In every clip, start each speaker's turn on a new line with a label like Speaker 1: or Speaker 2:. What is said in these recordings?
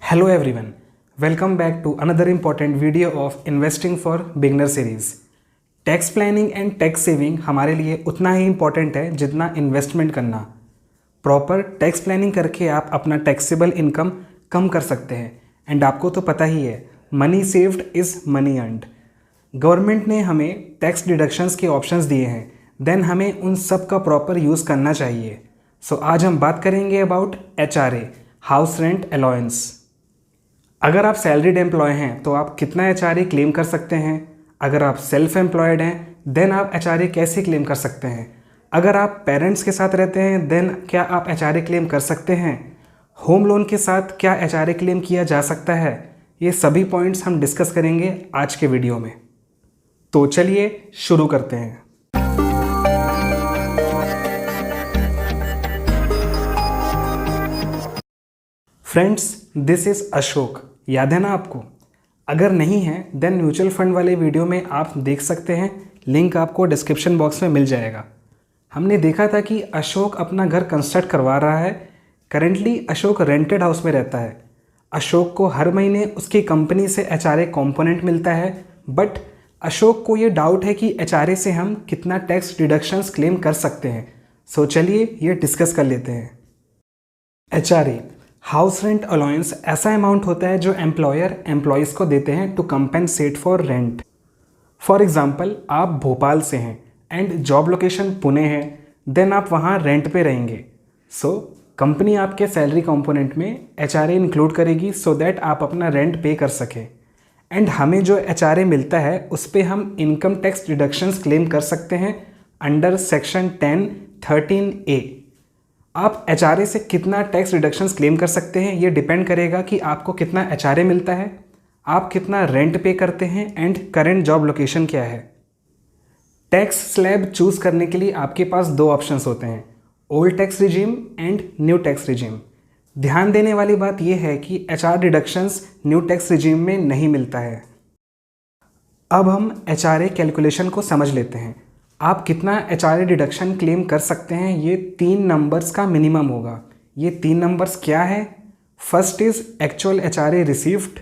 Speaker 1: Hello everyone, welcome back to another important video of Investing for Beginner series. Tax planning and tax saving हमारे लिए उतना ही important है जितना investment करना। Proper tax planning करके आप अपना टैक्सेबल इनकम कम कर सकते हैं एंड आपको तो पता ही है money saved is money earned. Government ने हमें टैक्स डिडक्शंस के ऑप्शंस दिए हैं, देन हमें उन सब का प्रॉपर यूज़ करना चाहिए। सो आज हम बात करेंगे about HRA, house rent allowance. अगर आप सैलरीड एम्प्लॉय हैं तो आप कितना HRA क्लेम कर सकते हैं। अगर आप सेल्फ एम्प्लॉयड हैं देन आप HRA कैसे क्लेम कर सकते हैं। अगर आप पेरेंट्स के साथ रहते हैं देन क्या आप HRA क्लेम कर सकते हैं। होम लोन के साथ क्या HRA क्लेम किया जा सकता है। ये सभी पॉइंट्स हम डिस्कस करेंगे आज के वीडियो में। तो चलिए शुरू करते हैं। फ्रेंड्स, दिस इज़ अशोक, याद है ना आपको? अगर नहीं है देन म्यूचुअल फंड वाले वीडियो में आप देख सकते हैं, लिंक आपको डिस्क्रिप्शन बॉक्स में मिल जाएगा। हमने देखा था कि अशोक अपना घर कंस्ट्रक्ट करवा रहा है। करेंटली अशोक रेंटेड हाउस में रहता है। अशोक को हर महीने उसकी कंपनी से HRA कॉम्पोनेंट मिलता है, बट अशोक को ये डाउट है कि HRA से हम कितना टैक्स डिडक्शंस क्लेम कर सकते हैं। सो चलिए ये डिस्कस कर लेते हैं। HRA, हाउस रेंट अलाउंस, ऐसा अमाउंट होता है जो एम्प्लॉयर एम्प्लॉयज़ को देते हैं to compensate for rent. For example, आप भोपाल से हैं एंड जॉब लोकेशन पुणे है, देन आप वहाँ रेंट पे रहेंगे। सो कंपनी आपके सैलरी कंपोनेंट में HRA इंक्लूड करेगी सो दैट आप अपना रेंट पे कर सकें। एंड हमें जो HRA मिलता है उस पर हम इनकम टैक्स डिडक्शंस क्लेम कर सकते हैं अंडर सेक्शन 10(13)(a। आप HRA से कितना टैक्स रिडक्शंस क्लेम कर सकते हैं ये डिपेंड करेगा कि आपको कितना HRA मिलता है, आप कितना रेंट पे करते हैं एंड करेंट जॉब लोकेशन क्या है। टैक्स स्लैब चूज़ करने के लिए आपके पास दो ऑप्शंस होते हैं, old tax regime and new tax regime. ध्यान देने वाली बात यह है कि HR deductions new tax regime में नहीं मिलता है। अब हम HRA कैलकुलेशन को समझ लेते हैं। आप कितना HRA डिडक्शन क्लेम कर सकते हैं, ये 3 नंबर्स का मिनिमम होगा। ये 3 नंबर्स क्या है? First is actual HRA received.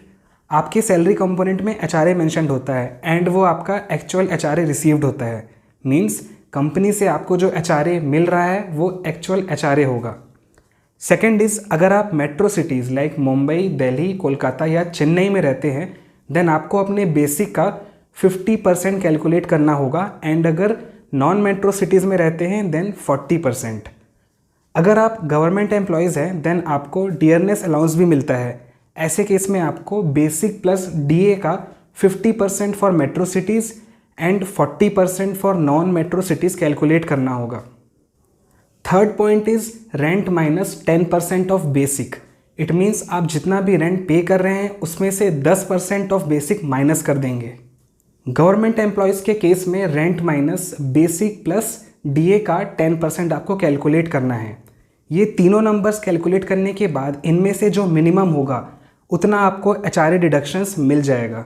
Speaker 1: आपके सैलरी कंपोनेंट में HRA मेंशन्ड होता है एंड वो आपका एक्चुअल HRA रिसीव्ड होता है। मींस कंपनी से आपको जो HRA मिल रहा है वो एक्चुअल HRA होगा। सेकेंड इज़, अगर आप metro cities like Mumbai, Delhi, Kolkata या चेन्नई में रहते हैं देन आपको अपने बेसिक का 50% कैलकुलेट करना होगा एंड अगर नॉन मेट्रो सिटीज़ में रहते हैं देन 40%। अगर आप गवर्नमेंट एम्प्लॉयज़ हैं देन आपको डियरनेस अलाउंस भी मिलता है। ऐसे केस में आपको बेसिक प्लस DA का 50% for metro cities and 40% for non metro cities calculate करना होगा। Third point is rent minus 10% of basic. It means आप जितना भी रेंट पे कर रहे हैं उसमें से 10% ऑफ बेसिक माइनस कर देंगे। गवर्नमेंट एम्प्लॉयज़ के केस में rent minus basic plus DA का 10% आपको कैलकुलेट करना है। ये तीनों नंबर्स कैलकुलेट करने के बाद इनमें से जो मिनिमम होगा उतना आपको HRA डिडक्शंस मिल जाएगा।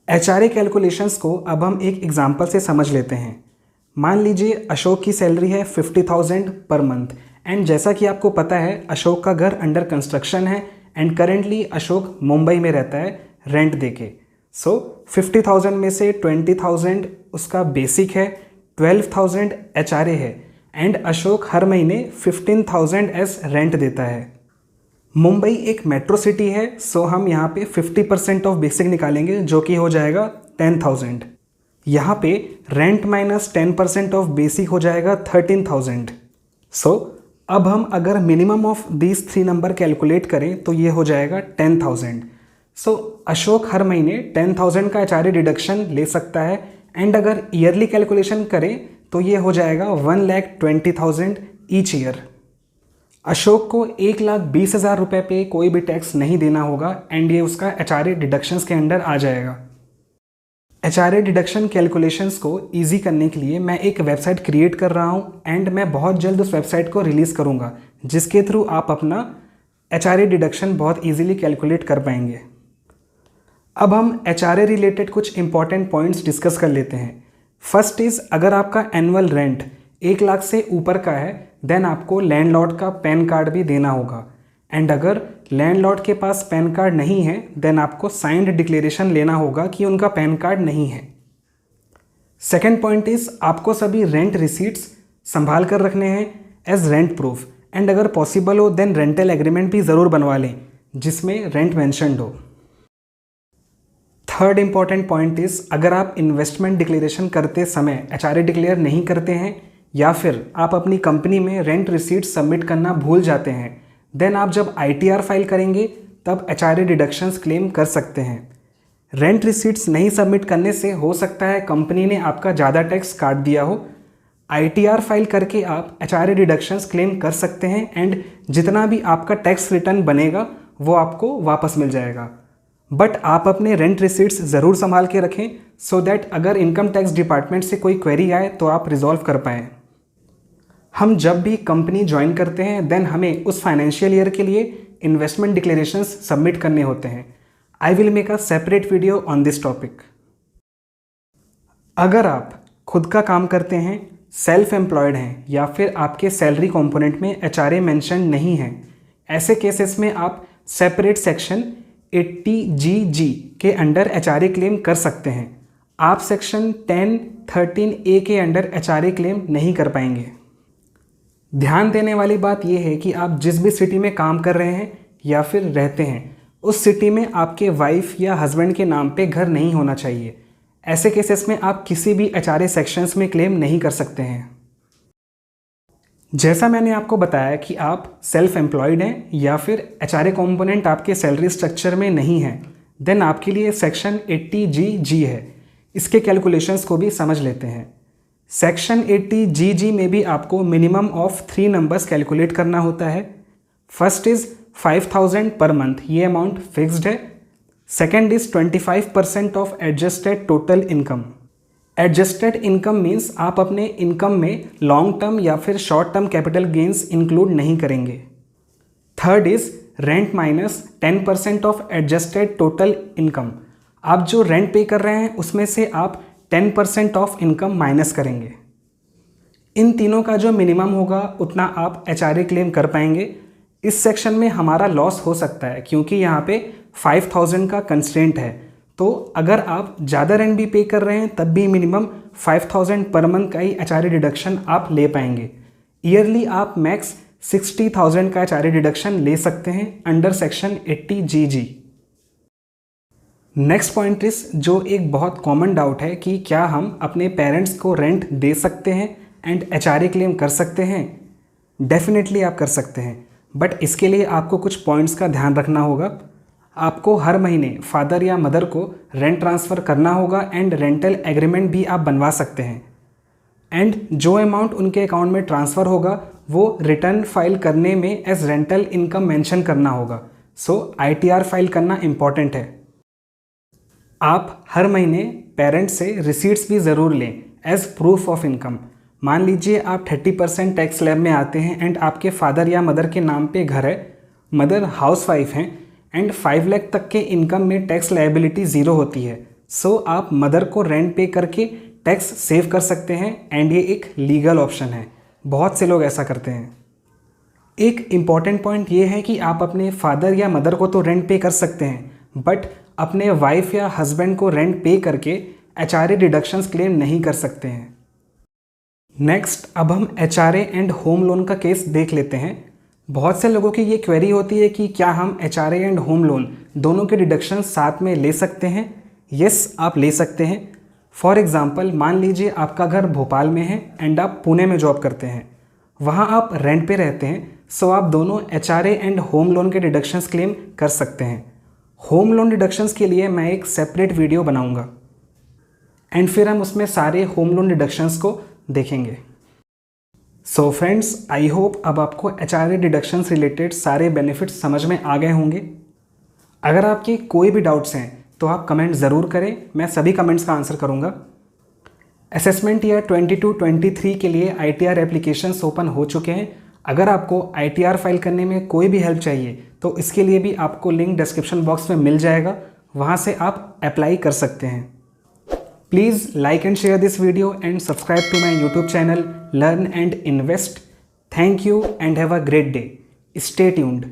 Speaker 1: HRA कैलकुलेशंस को अब हम एक एग्जांपल से समझ लेते हैं। मान लीजिए अशोक की सैलरी है 50,000 पर मंथ एंड जैसा कि आपको पता है अशोक का घर अंडर कंस्ट्रक्शन है एंड करेंटली अशोक मुंबई में रहता है रेंट देके। सो 50,000 में से 20,000 उसका बेसिक है, 12,000 HRA है एंड अशोक हर महीने 15,000 एज रेंट देता है। मुंबई एक मेट्रो सिटी है सो हम यहाँ पे 50% ऑफ बेसिक निकालेंगे जो कि हो जाएगा 10,000। यहाँ पे रेंट माइनस 10% ऑफ बेसिक हो जाएगा 13,000। सो अब हम अगर minimum of these 3 number calculate करें तो ये हो जाएगा 10,000। सो अशोक हर महीने 10,000 का HRA डिडक्शन ले सकता है एंड अगर ईयरली कैलकुलेशन करें तो ये हो जाएगा 1,20,000 ईच ईयर। अशोक को 1,20,000 रुपये पे कोई भी टैक्स नहीं देना होगा एंड ये उसका HRA डिडक्शंस के अंडर आ जाएगा। HRA डिडक्शन कैलकुलेशंस को ईजी करने के लिए मैं एक वेबसाइट क्रिएट कर रहा हूँ एंड मैं बहुत जल्द उस वेबसाइट को रिलीज़ करूँगा जिसके थ्रू आप अपना HRA डिडक्शन बहुत ईजीली कैलकुलेट कर पाएंगे। अब हम HRA रिलेटेड कुछ इंपॉर्टेंट पॉइंट्स डिस्कस कर लेते हैं। फर्स्ट इज़, अगर आपका एनुअल रेंट 1 लाख से ऊपर का है देन आपको लैंडलॉर्ड का पैन कार्ड भी देना होगा एंड अगर लैंडलॉर्ड के पास पैन कार्ड नहीं है देन आपको साइंड डिक्लेरेशन लेना होगा कि उनका पैन कार्ड नहीं है। सेकेंड पॉइंट इज आपको सभी रेंट रिसीट्स संभाल कर रखने हैं एज रेंट प्रूफ, एंड अगर पॉसिबल हो देन रेंटल एग्रीमेंट भी ज़रूर बनवा लें जिसमें रेंट मेंशन्ड हो। थर्ड इंपॉर्टेंट पॉइंट इज अगर आप इन्वेस्टमेंट डिक्लेरेशन करते समय HRA डिक्लेयर नहीं करते हैं या फिर आप अपनी कंपनी में रेंट रिसीट सबमिट करना भूल जाते हैं देन आप जब ITR फाइल करेंगे तब HRA डिडक्शंस क्लेम कर सकते हैं। रेंट रिसीट्स नहीं सबमिट करने से हो सकता है कंपनी ने आपका ज़्यादा टैक्स काट दिया हो। ITR फाइल करके आप HRA डिडक्शंस क्लेम कर सकते हैं एंड जितना भी आपका टैक्स रिटर्न बनेगा वो आपको वापस मिल जाएगा। बट आप अपने रेंट रिसीट्स ज़रूर संभाल के रखें सो दैट अगर इनकम टैक्स डिपार्टमेंट से कोई क्वेरी आए तो आप रिजॉल्व कर पाएँ। हम जब भी कंपनी ज्वाइन करते हैं देन हमें उस फाइनेंशियल ईयर के लिए इन्वेस्टमेंट डिक्लेरेशंस सबमिट करने होते हैं। I will make a separate video on this topic. अगर आप खुद का काम करते हैं, सेल्फ एम्प्लॉयड हैं या फिर आपके सैलरी कंपोनेंट में HRA मेंशन नहीं है, ऐसे केसेस में आप सेपरेट सेक्शन 80GG के अंडर HRA क्लेम कर सकते हैं। आप सेक्शन 1013A के अंडर HRA क्लेम नहीं कर पाएंगे। ध्यान देने वाली बात यह है कि आप जिस भी सिटी में काम कर रहे हैं या फिर रहते हैं उस सिटी में आपके वाइफ या हस्बैंड के नाम पे घर नहीं होना चाहिए। ऐसे केसेस में आप किसी भी HRA सेक्शंस में क्लेम नहीं कर सकते हैं। जैसा मैंने आपको बताया कि आप सेल्फ एम्प्लॉयड हैं या फिर HRA कंपोनेंट आपके सैलरी स्ट्रक्चर में नहीं है देन आपके लिए सेक्शन 80GG है। इसके कैलकुलेशंस को भी समझ लेते हैं। सेक्शन 80GG में भी आपको मिनिमम ऑफ 3 नंबर्स कैलकुलेट करना होता है। फर्स्ट इज़ 5000 पर मंथ, ये अमाउंट फिक्स्ड है। Second is 25% of adjusted total income. Adjusted income means आप अपने इनकम में लॉन्ग टर्म या फिर short term capital gains include नहीं करेंगे। Third is rent minus 10% of adjusted total income. आप जो रेंट पे कर रहे हैं उसमें से आप 10% ऑफ इनकम माइनस करेंगे। इन तीनों का जो मिनिमम होगा उतना आप HRA क्लेम कर पाएंगे। इस सेक्शन में हमारा लॉस हो सकता है क्योंकि यहाँ पे 5000 का कंस्ट्रेंट है, तो अगर आप ज़्यादा रेंट भी पे कर रहे हैं तब भी मिनिमम 5000 पर मंथ का ही HRA डिडक्शन आप ले पाएंगे। ईयरली आप मैक्स 60,000 का HRA डिडक्शन ले सकते हैं under section 80GG। Next point is जो एक बहुत कॉमन डाउट है कि क्या हम अपने पेरेंट्स को रेंट दे सकते हैं एंड HRA क्लेम कर सकते हैं। डेफिनेटली आप कर सकते हैं, बट इसके लिए आपको कुछ पॉइंट्स का ध्यान रखना होगा। आपको हर महीने फादर या मदर को रेंट ट्रांसफ़र करना होगा एंड रेंटल एग्रीमेंट भी आप बनवा सकते हैं। एंड जो अमाउंट उनके अकाउंट में ट्रांसफ़र होगा वो रिटर्न फाइल करने में एज रेंटल इनकम मेंशन करना होगा। सो ITR फाइल करना इम्पॉर्टेंट है। आप हर महीने पेरेंट्स से रिसीट्स भी ज़रूर लें एज प्रूफ ऑफ इनकम। मान लीजिए आप 30% टैक्स स्लैब में आते हैं एंड आपके फादर या मदर के नाम पे घर है, मदर हाउसवाइफ हैं एंड 5 लाख तक के इनकम में टैक्स लायबिलिटी ज़ीरो होती है। सो आप मदर को रेंट पे करके टैक्स सेव कर सकते हैं एंड ये एक लीगल ऑप्शन है। बहुत से लोग ऐसा करते हैं। एक इम्पॉर्टेंट पॉइंट ये है कि आप अपने फादर या मदर को तो रेंट पे कर सकते हैं बट अपने वाइफ या हस्बैंड को रेंट पे करके HRA डिडक्शंस क्लेम नहीं कर सकते हैं। नेक्स्ट अब हम HRA एंड होम लोन का केस देख लेते हैं। बहुत से लोगों की ये क्वेरी होती है कि क्या हम HRA एंड होम लोन दोनों के डिडक्शन साथ में ले सकते हैं। यस, आप ले सकते हैं। फॉर एग्जांपल मान लीजिए आपका घर भोपाल में है एंड आप पुणे में जॉब करते हैं, वहाँ आप रेंट पे रहते हैं, सो आप दोनों HRA एंड होम लोन के डिडक्शंस क्लेम कर सकते हैं। होम लोन डिडक्शंस के लिए मैं एक सेपरेट वीडियो बनाऊंगा एंड फिर हम उसमें सारे होम लोन डिडक्शंस को देखेंगे। सो फ्रेंड्स, आई होप अब आपको HRA डिडक्शंस रिलेटेड सारे बेनिफिट्स समझ में आ गए होंगे। अगर आपके कोई भी डाउट्स हैं तो आप कमेंट ज़रूर करें, मैं सभी कमेंट्स का आंसर करूंगा। असेसमेंट ईयर 22-23 के लिए ITR एप्लीकेशंस ओपन हो चुके हैं। अगर आपको ITR फाइल करने में कोई भी हेल्प चाहिए तो इसके लिए भी आपको लिंक डिस्क्रिप्शन बॉक्स में मिल जाएगा, वहाँ से आप अप्लाई कर सकते हैं। Please like and share this video and subscribe to my YouTube channel Learn and Invest. Thank you and have a great day. Stay tuned.